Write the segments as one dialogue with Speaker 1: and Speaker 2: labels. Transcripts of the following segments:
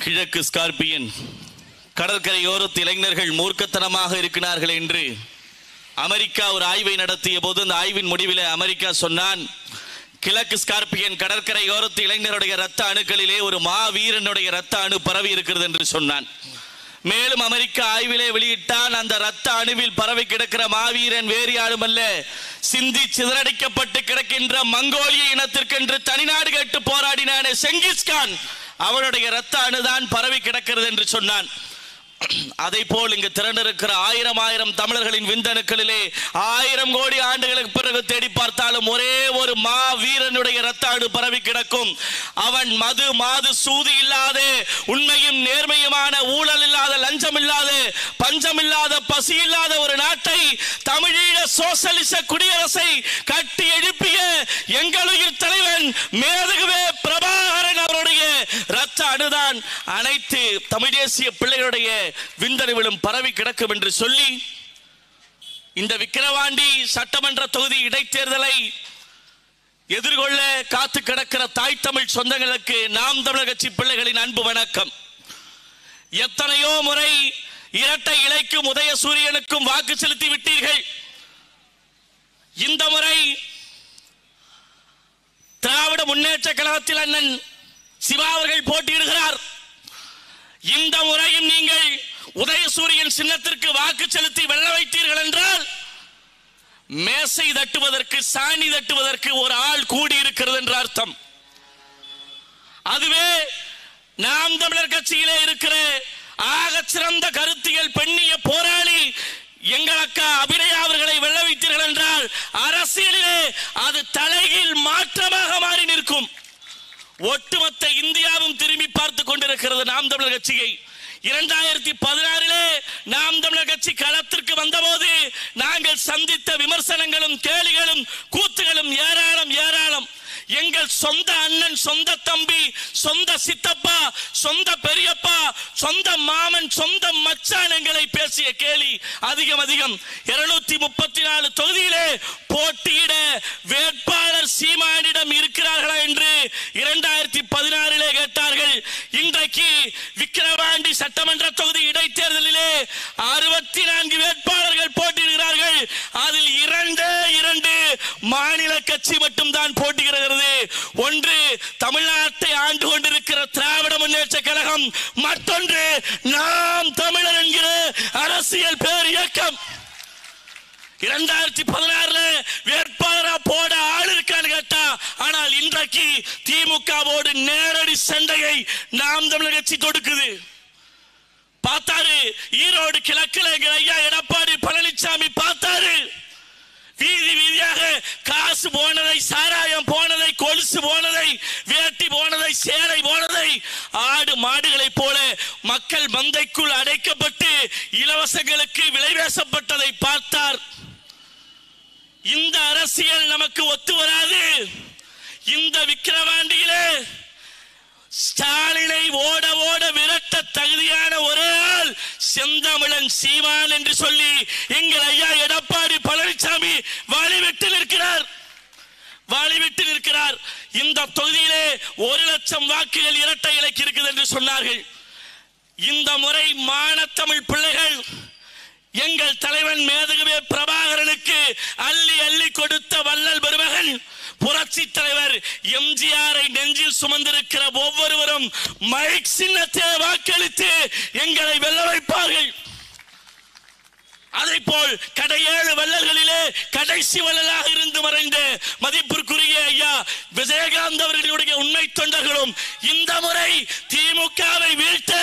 Speaker 1: கிழக்கு ஸ்கார்பியன் கடற்கரையோரத்து இளைஞர்கள் மூர்க்கத்தனமாக இருக்கிறார்கள் என்று அமெரிக்கா ஒரு ஆய்வை நடத்திய போது அந்த ஆய்வின் முடிவில் அமெரிக்கா சொன்னான், கிழக்கு ஸ்கார்பியன் கடற்கரையோரத்து இளைஞருடைய இரத்த அணுக்களிலே ஒரு மாவீரனுடைய இரத்த அணு பரவி இருக்கிறது என்று சொன்னான். மேலும் அமெரிக்கா ஆய்விலே வெளியிட்டான், அந்த இரத்த அணுவில் பரவி கிடக்கிற மாவீரன் வேறு யாரும் அல்ல, சிந்தி சிதறடிக்கப்பட்டு கிடக்கின்ற மங்கோலிய இனத்திற்கென்று தனிநாடு கேட்டு போராடினானே செங்கிஸ்கான், அவனுடைய இரத்த அணுதான் பரவி கிடக்கிறது என்று சொன்னான். அதை போல் இங்கு திரண்டிருக்கிற ஆயிரம் தமிழர்களின் விந்தணுக்களிலே 1000 கோடி ஆண்டுகளுக்கு பிறகு தேடி பார்த்தாலும் ஒரே ஒரு மா வீரனுடைய இரத்த அணு பரவி கிடக்கும். அவன் மது மாது சூது இல்லாத, உண்மையும் நேர்மையுமான, ஊழல் இல்லாத, லஞ்சம் இல்லாத, பஞ்சம் இல்லாத, பசி இல்லாத ஒரு நாட்டை, தமிழீழ சோசலிச குடியரசை கட்டி எழுப்பிய எங்களுடைய தலைவன் மேதகுவே பிரபாகரன் அவருடைய இரத்த அணுதான் அனைத்து தமிழ் தேசிய பிள்ளைகளுடைய விந்தணுவிலும் பரவி கிடக்கும் என்று சொல்லி இந்த விக்கிரவாண்டி சட்டமன்ற தொகுதி இடைத்தேர்தலை எதிர்கொள்ள காத்து கிடக்கிற தாய் தமிழ் சொந்தங்களுக்கு நாம் தமிழர் கட்சி பிள்ளைகளின் அன்பு வணக்கம். எத்தனையோ முறை இரட்டை இலைக்கும் உதயசூரியனுக்கும் வாக்கு செலுத்தி விட்டீர்கள். இந்த முறை திராவிட முன்னேற்ற கழகத்தில் அண்ணன் சிவா அவர்கள் போட்டியிடுகிறார். இந்த முறையும் நீங்கள் உதயசூரியன் சின்னத்திற்கு வாக்கு செலுத்தி வெல்ல வைத்தீர்கள் என்றால் மேசை தட்டுவதற்கு, சாணி தட்டுவதற்கு ஒரு ஆள் கூடி இருக்கிறது என்ற அர்த்தம். அதுவே நாம் தமிழர் கட்சியிலே இருக்கிற ஆக சிறந்த கருத்தியல் பெண்ணிய போராளி எங்கள் அக்கா அபிநயா அவர்களை வெல்ல வைத்தீர்கள் என்றால் அரசியலிலே அது தலைகீழ் மாற்றமாக மாறி நிற்கும். ஒட்டுமொத்த இந்தியாவும் திரும்பி பார்த்துக் கொண்டிருக்கிறது நாம் தமிழர் கட்சியை. 2016 நாம் தமிழர் கட்சி களத்திற்கு வந்தபோது நாங்கள் சந்தித்த விமர்சனங்களும் கேலிகளும் கூத்துகளும் ஏராளம். எங்கள் சொந்த அண்ணன், சொந்த தம்பி, சொந்த சித்தப்பா, சொந்த பெரியப்பா, சொந்த மாமன், சொந்த மச்சான் எங்களை பேசிய கேலி அதிகம். 234 தொகுதியிலே போட்டியிட வேட்பாளர் சீமானிடம் இருக்கிறார்களா என்று 2016 கேட்டார்கள். இன்றைக்கு விக்கிரவாண்டி சட்டமன்ற தொகுதி இடைத்தேர்தலிலே 64 வேட்பாளர்கள் போட்டியிடுகிறார்கள். அதில் 2 மாநில கட்சி மட்டும்தான் போட்டியிடுகிறது. ஒன்று தமிழ்நாட்டை ஆண்டு கொண்டிருக்கிற திராவிட முன்னேற்ற கழகம், மற்றொன்று நாம் தமிழர் என்கிற அரசியல் பேர் இயக்கம். 2016 வேட்பாளரா போட ஆள் இருக்கான்னு கேட்டா, ஆனால் இன்றைக்கு திமுகவோடு நேரடி சண்டையை நாம் தமிழர் கட்சி தொடுக்குது. பார்த்தாரு ஈரோடு கிழக்கில் எங்கள் ஐயா எடப்பாடி பழனிசாமி பார்த்தாரு. வீதியாக காசு போனதை, சாராயம் போனதை, கொலுசு போனதை, வேட்டி போனதை, சேலை போனதை, ஆடு மாடுகளை போல மக்கள் மந்தைக்குள் அடைக்கப்பட்டு இலவசங்களுக்கு விலை பேசப்பட்டதை பார்த்தார். இந்த அரசியல் நமக்கு ஒத்து வராது. இந்த விக்கிரவாண்டியிலே ஸ்டாலினை ஓட விரட்ட தகுதியான ஒரே ஆள் செந்தமிழன் சீமான் என்று சொல்லி எங்கள் ஐயா எடப்பாடி பழனிசாமி வழிவிட்டு நிற்கிறார். இந்த தொகுதியிலே 1,00,000 வாக்குகள் இரட்டை இலைக்கு இருக்குது என்று சொன்னார்கள். இந்த முறை மானத்தமிழ் பிள்ளைகள் எங்கள் தலைவன் மேதகுவே பிரபாகரனுக்கு அள்ளி கொடுத்த வள்ளல் பெருமகன் புரட்சி தலைவர் எம்ஜிஆரை நெஞ்சில் சுமந்திருக்கிற ஒவ்வொருவரும் மைக் சின்னத்தை வாக்களித்து எங்களை வெல்ல வைப்பார்கள். அதை போல் கடை 7 வள்ளல்களிலே கடைசி வள்ளலாக இருந்து மறைந்த மதிப்பிற்குரிய ஐயா விஜயகாந்த் அவர்களுடைய உண்மை தொண்டர்களும் இந்த முறை திமுகவை வீழ்த்த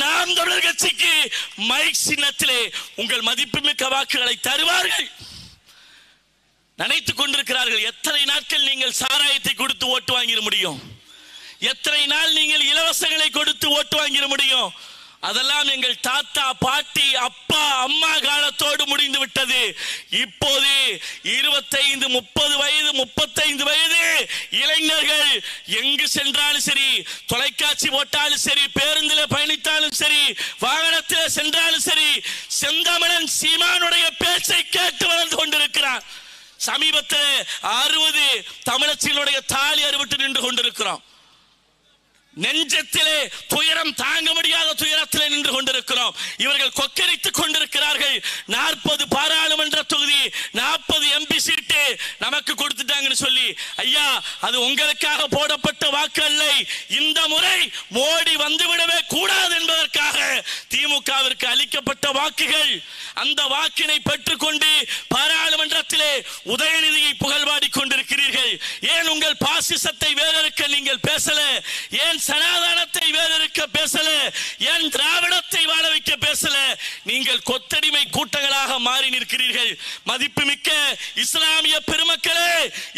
Speaker 1: நாம் தமிழர் கட்சிக்கு மைக் சின்னத்திலே உங்கள் மதிப்புமிக்க வாக்குகளை தருவார்கள். நினைத்துக் கொண்டிருக்கிறார்கள், எத்தனை நாட்கள் நீங்கள் சாராயத்தை கொடுத்து ஓட்டு வாங்கிட முடியும், எத்தனை நாள் நீங்கள் இலவசங்களை கொடுத்து ஓட்டு வாங்கிட முடியும். அதெல்லாம் எங்கள் தாத்தா, பாட்டி, அப்பா, அம்மா காலத்தோடு முடிந்து விட்டது. இப்போது 25, 30 வயது, 35 வயது இளைஞர்கள் எங்கு சென்றாலும் சரி, தொலைக்காட்சி போட்டாலும் சரி, பேருந்தில் பயணித்தாலும் சரி, வாகனத்தில் சென்றாலும் சரி, செந்தமிழன் சீமானுடைய பேச்சை கேட்டு வளர்ந்து கொண்டிருக்கிறார். சமீபத்தில் 60 தமிழச்சிகளுடைய தாலி அறுபட்டு நின்று கொண்டிருக்கிறோம். நெஞ்சத்திலே துயரம் தாங்க முடியாத துயரத்திலே நின்று கொண்டிருக்கிறோம். இவர்கள் கொக்கரித்துக் கொண்டிருக்கிறார்கள். 40 பாராளுமன்ற தொகுதி, 40 எம்பி சீட்டு நமக்கு கொடுத்துட்டாங்கன்னு சொல்லி. ஐயா, அது உங்களுக்காக போடப்பட்ட வாக்கு அல்ல. இந்த முறை மோடி வந்துவிடவே கூடாது என்பதற்காக திமுகவிற்கு அளிக்கப்பட்ட வாக்குகள். அந்த வாக்கினை பெற்றுக்கொண்டு பாராளுமன்றத்திலே உதயநிதியை புகழ்பாடி கொண்டிருக்கிறீர்கள். ஏன் உங்கள் பாசிசத்தை வேறறுக்க நீங்கள் பேசல? ஏன் சனாதனத்தை வேறறுக்க பேசல? ஏன் திராவிடத்தை வாழ வைக்க பேசல? நீங்கள் கொத்தடிமை கூட்டங்களாக மாறி நிற்கிறீர்கள். மதிப்புமிக்க இஸ்லாமிய பெருமக்களே,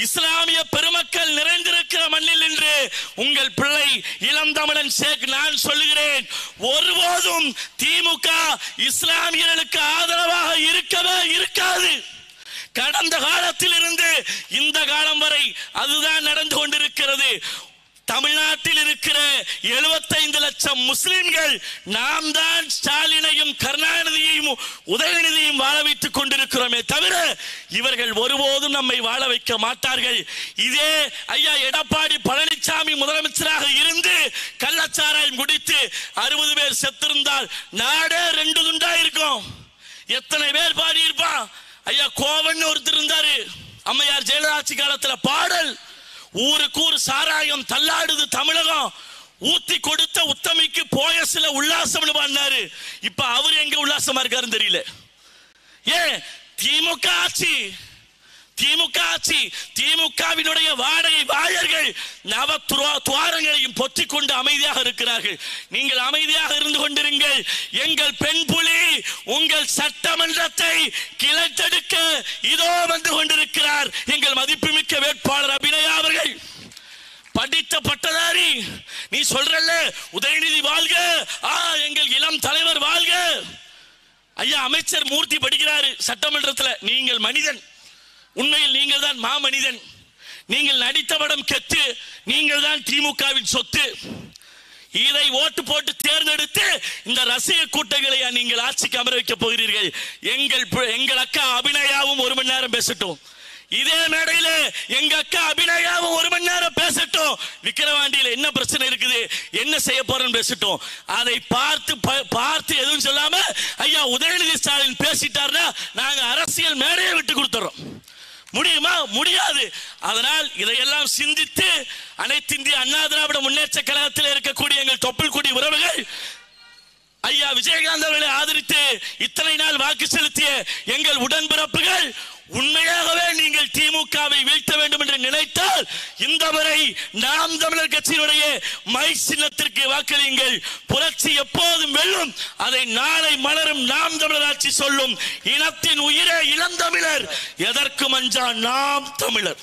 Speaker 1: இஸ்லாமிய பெருமக்கள் நிறைந்திருக்கிற மண்ணில் நின்று உங்கள் பிள்ளை இளந்தமிழன் ஷேக் நான் சொல்லுகிறேன், ஒருபோதும் திமுக இஸ்லாமியர்களுக்கு ஆதரவாக இருக்கவே இருக்காது. கடந்த காலத்தில் இருந்து இந்த காலம் வரை அதுதான் நடந்து கொண்டிருக்கிறது. தமிழ்நாட்டில் இருக்கிற 75 லட்சம் முஸ்லிம்கள் நாம் தான் ஸ்டாலினையும் கருணாநிதியையும் உதயநிதியையும் வாழ வைத்துக் கொண்டிருக்கிறோமே தவிர இவர்கள் ஒருபோதும் நம்மை வாழ வைக்க மாட்டார்கள். இதே ஐயா எடப்பாடி பழனிசாமி முதலமைச்சராக இருந்து கள்ளச்சாராயம் குடித்து 60 பேர் செத்திருந்தால் நாடே 2 துண்டா இருக்கும். எத்தனை பேர் பாடி இருப்பான்? ஐயா கோவன் ஒருத்தர் இருந்தாரு, அம்மையார் ஜெயலலிதா ஆட்சி காலத்துல பாடல், ஊருக்கு ஊர் சாராயம் தள்ளாடுது தமிழகம், ஊத்தி கொடுத்த உத்தமிக்கு போய சில உல்லாசம் பண்ணாரு. இப்ப அவர் எங்க உல்லாசமா இருக்காருன்னு தெரியல. ஏன்? திமுக ஆட்சி, திமுக ஆட்சி. திமுகவினுடைய வாடகை வாயர்கள் நவ துவாரங்களையும் பொத்திக் கொண்டு அமைதியாக இருக்கிறார்கள். நீங்கள் அமைதியாக இருந்து கொண்டிருங்கள். எங்கள் பெண் புலி உங்கள் சட்டமன்றத்தை கிளத்தெடுக்க இதோ வந்து கொண்டிருக்கிறார். எங்கள் மதிப்புமிக்க வேட்பாளர் அபிநயா அவர்கள். படித்த பட்டதாரி. நீ சொல்றல்ல உதயநிதி வாழ்க, எங்கள் இளம் தலைவர் வாழ்க. ஐயா அமைச்சர் மூர்த்தி படிக்கிறாரு சட்டமன்றத்தில். நீங்கள் மனிதன், உண்மையில் நீங்கள் தான் மாமனிதன். நீங்கள் நடித்த படம் கெத்து, நீங்கள் தான் திமுகவின் சொத்து. இதை ஓட்டு போட்டு தேர்ந்தெடுத்து இந்த ரசிக கூட்டங்களை நீங்கள் ஆட்சிக்கு அமர வைக்க போகிறீர்கள். எங்கள் அக்கா அபிநயாவும் 1 மணி நேரம் பேசட்டும். இதே மேடையில எங்க அக்கா அபிநயாவும் 1 மணி நேரம் பேசட்டும். விக்கிரவாண்டியில என்ன பிரச்சனை இருக்குது, என்ன செய்ய போறேன்னு பேசட்டும். அதை பார்த்து எதுவும் சொல்லாம ஐயா உதயநிதி ஸ்டாலின் பேசிட்டார்னா நாங்க அரசியல் மேடையை விட்டு கொடுத்துறோம். முடியுமா? முடியாது. அதனால் இதையெல்லாம் சிந்தித்து அனைத்து இந்திய அண்ணா திராவிட முன்னேற்ற கழகத்தில் இருக்கக்கூடிய எங்கள் தொப்புள் கொடி உறவுகள் ஐயா விஜயகாந்த் அவர்களை ஆதரித்து இத்தனை நாள் வாக்கு செலுத்திய எங்கள் உடன்பிறப்புகள், உண்மையாகவே நீங்கள் திமுகவை வீழ்த்த வேண்டும் என்று நினைத்தால் இந்த முறை நாம் தமிழர் கட்சியினுடைய மை சின்னத்திற்கு வாக்களியுங்கள். புரட்சி எப்போதும் வெல்லும். அதை நாளை மலரும் நாம் தமிழர் ஆட்சி சொல்லும். இனத்தின் உயிரே இளந்தமிழர், எதற்கும் அஞ்சா நாம் தமிழர்.